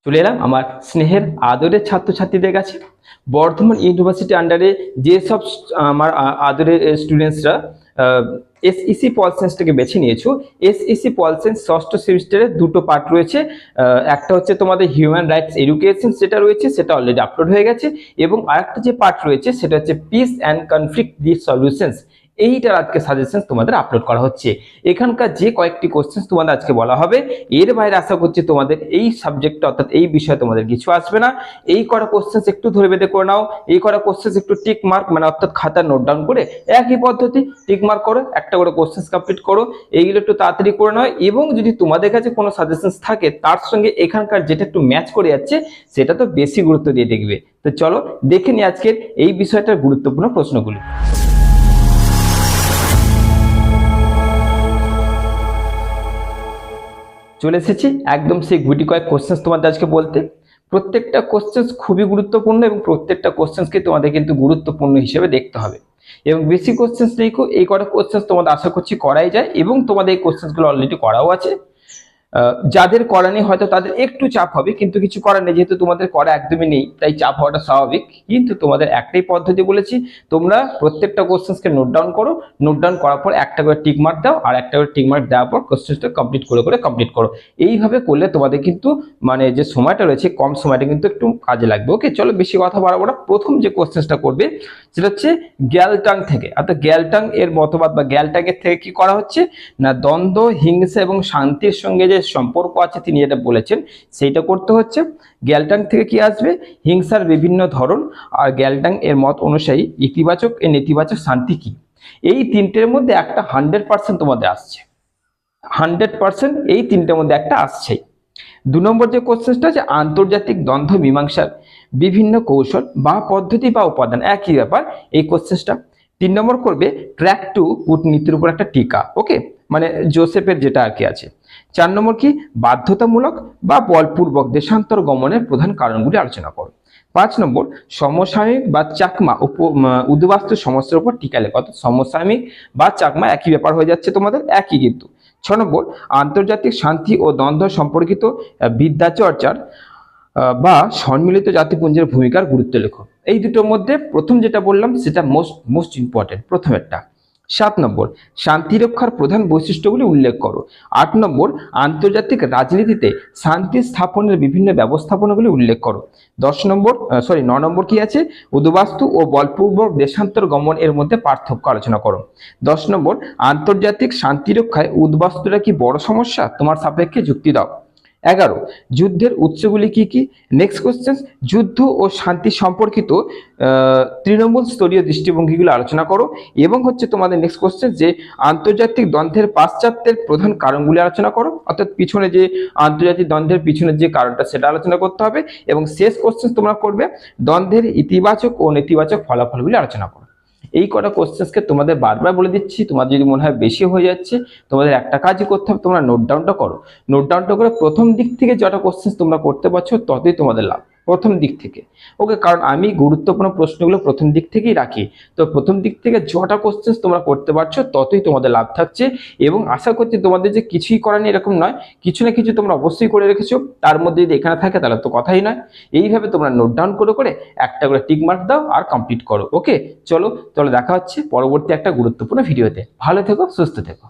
চলে এলাম আমার স্নেহের আদরের ছাত্রছাত্রীদের কাছে। বর্ধমান ইউনিভার্সিটি আন্ডারে যেসব আমার আদরের স্টুডেন্টসরা এসইসি পল সায়েন্সটাকে বেছে নিয়েছো, এসইসি পল সায়েন্স ষষ্ঠ সেমিস্টারে দুটো পার্ট রয়েছে। একটা হচ্ছে তোমাদের হিউম্যান রাইটস এডুকেশন, সেটা রয়েছে, সেটা অলরেডি আপলোড হয়ে গেছে। এবং আরেকটা যে পার্ট রয়েছে সেটা হচ্ছে পিস অ্যান্ড কনফ্লিক্ট সলিউশনস, এইটার আজকে সাজেশন তোমাদের আপলোড করা হচ্ছে। এখানকার যে কয়েকটি কোশ্চেন তোমাদের আজকে বলা হবে, এর বাইরে আশা করছি তোমাদের এই সাবজেক্টটা অর্থাৎ এই বিষয়ে তোমাদের কিছু আসবে না। এই কটা কোশ্চেন একটু ধরে বেঁধে করে নাও, এই কটা কোশ্চেন একটু টিক মার্ক মানে অর্থাৎ খাতা নোট ডাউন করে একই পদ্ধতি টিক মার্ক করো, একটা করে কোশ্চেন কমপ্লিট করো, এইগুলো একটু তাড়াতাড়ি করে নাও। এবং যদি তোমাদের কাছে কোনো সাজেশন থাকে তার সঙ্গে এখানকার যেটা একটু ম্যাচ করে যাচ্ছে সেটা তো বেশি গুরুত্ব দিয়ে দেখবে। তো চলো দেখে নিই আজকের এই বিষয়টার গুরুত্বপূর্ণ প্রশ্নগুলো। চলে এসেছি একদম সেই গুটি কয়েক কোশ্চেন তোমাদের আজকে বলতে। প্রত্যেকটা কোশ্চেন খুবই গুরুত্বপূর্ণ এবং প্রত্যেকটা কোশ্চেনকে তোমাদের কিন্তু গুরুত্বপূর্ণ হিসেবে দেখতে হবে। এবং বেশি কোশ্চেন নেই, এই কটা কোশ্চেন তোমাদের আশা করছি করাই যায় এবং তোমাদের এই কোশ্চেনগুলো অলরেডি করাও আছে। যাদের করা নেই হয়তো তাদের একটু চাপ হবে, কিন্তু কিছু করার নেই, যেহেতু তোমাদের করা একদমই নেই তাই চাপ হওয়াটা স্বাভাবিক। কিন্তু তোমাদের একটাই পদ্ধতি বলেছি, তোমরা প্রত্যেকটা কোশ্চেনকে নোট ডাউন করো, নোট ডাউন করার পর একটা করে টিক মার্ক দাও, আর একটা করে টিক মার্ক দেওয়ার পর কোশ্চেনটা কমপ্লিট করে কমপ্লিট করো। এইভাবে করলে তোমাদের কিন্তু মানে যে সময়টা রয়েছে কম সময়টা কিন্তু একটু কাজে লাগবে। ওকে, চলো বেশি কথা বাড়াবো না। প্রথম যে কোশ্চেনটা করবে সেটা হচ্ছে গ্যালটাং থেকে, অর্থাৎ গ্যালটাং এর মতবাদ বা গ্যালটাং এর থেকে কি করা হচ্ছে না, দ্বন্দ্ব, হিংসা এবং শান্তির সঙ্গে যে সম্পর্ক আছে তিনি যেটা বলেছেন সেইটা করতে হচ্ছে। গ্যালটাং থেকে কি আসবে, হিংসার বিভিন্ন ধরন, আর গ্যালটাং এর মত অনুযায়ী ইতিবাচক ও নেতিবাচক শান্তি কি। এই তিনটের মধ্যে একটা 100% তোমাদের আসছে, 100% এই তিনটের মধ্যে একটা আসছেই। 2 নম্বর যে কোশ্চেনটা আছে আন্তর্জাতিক দ্বন্দ্ব মীমাংসার বিভিন্ন কৌশল বা পদ্ধতি বা উপাদান, একই ব্যাপার এই কোশ্চেনটা। 3 নম্বর করবে ট্র্যাক টু কূটনীতির উপর একটা টিকা, ওকে, মানে জোসেফের যেটা আর কি আছে। 4 নম্বর কি বাধ্যতামূলক বা বলপূর্বক দেশান্তর গমনের প্রধান কারণগুলি আলোচনা করো। 5 নম্বর সমসাময়িক বা চাকমা উদ্বাস্তু সমস্যার উপর টিকা লেখা, অর্থাৎ সমসাময়িক বা চাকমা একই ব্যাপার হয়ে যাচ্ছে তোমাদের, একই কিন্তু। 6 নম্বর আন্তর্জাতিক শান্তি ও দ্বন্দ্ব সম্পর্কিত বিদ্যাচর্চার বা সম্মিলিত জাতিপুঞ্জের ভূমিকার গুরুত্ব লেখো। এই দুটোর মধ্যে প্রথম যেটা বললাম সেটা মোস্ট ইম্পর্টেন্ট, প্রথমেরটা। 7 নম্বর শান্তি রক্ষার প্রধান বৈশিষ্ট্যগুলি উল্লেখ করো। 8 নম্বর আন্তর্জাতিক রাজনীতিতে শান্তি স্থাপনের বিভিন্ন ব্যবস্থাপনাগুলি উল্লেখ করো। 9 নম্বর কি আছে, উদ্বাস্তু ও বলপূর্বক দেশান্তর গমন এর মধ্যে পার্থক্য আলোচনা করো। 10 নম্বর আন্তর্জাতিক শান্তি রক্ষায় উদ্বাস্তুরা কি বড় সমস্যা, তোমার সাপেক্ষে যুক্তি দাও। 11 যুদ্ধের উৎসগুলি কি কি। নেক্সট কোশ্চেন যুদ্ধ ও শান্তি সম্পর্কিত তৃণমূল স্তরীয় দৃষ্টিভঙ্গিগুলো আলোচনা করো। এবং হচ্ছে তোমাদের নেক্সট কোশ্চেন যে আন্তর্জাতিক দ্বন্দ্বের পাশ্চাত্যের প্রধান কারণগুলি আলোচনা করো, অর্থাৎ পিছনে যে আন্তর্জাতিক দ্বন্দ্বের পিছনের যে কারণটা সেটা আলোচনা করতে হবে। এবং শেষ কোশ্চেন তোমরা করবে দ্বন্দ্বের ইতিবাচক ও নেতিবাচক ফলাফলগুলি আলোচনা করো। এই কটা কোশ্চেনকে তোমাদের বারবার বলে দিচ্ছি, তোমার যদি মনে হয় বেশি হয়ে যাচ্ছে তোমাদের একটা কাজই করতে হবে, তোমরা নোট ডাউনটা করো। নোট ডাউনটা করে প্রথম দিক থেকে যটা কোশ্চেন তোমরা করতে পারছো ততই তোমাদের লাভ, প্রথম দিক থেকে। ওকে, কারণ আমি গুরুত্বপূর্ণ প্রশ্নগুলো প্রথম দিক থেকেই রাখি, তো প্রথম দিক থেকে যটা কোশ্চেন তোমরা করতে পারছো ততই তোমাদের লাভ থাকছে। এবং আশা করছি তোমাদের যে কিছুই করা নেই এরকম নয়, কিছু না কিছু তোমরা অবশ্যই করে রেখেছো, তার মধ্যে যদি এখানে থাকে তাহলে তো কথাই নয়। এইভাবে তোমরা নোট ডাউন করে একটা করে টিক মার্ক দাও আর কমপ্লিট করো। ওকে, চলো দেখা হচ্ছে পরবর্তী একটা গুরুত্বপূর্ণ ভিডিওতে। ভালো থেকো, সুস্থ থেকো।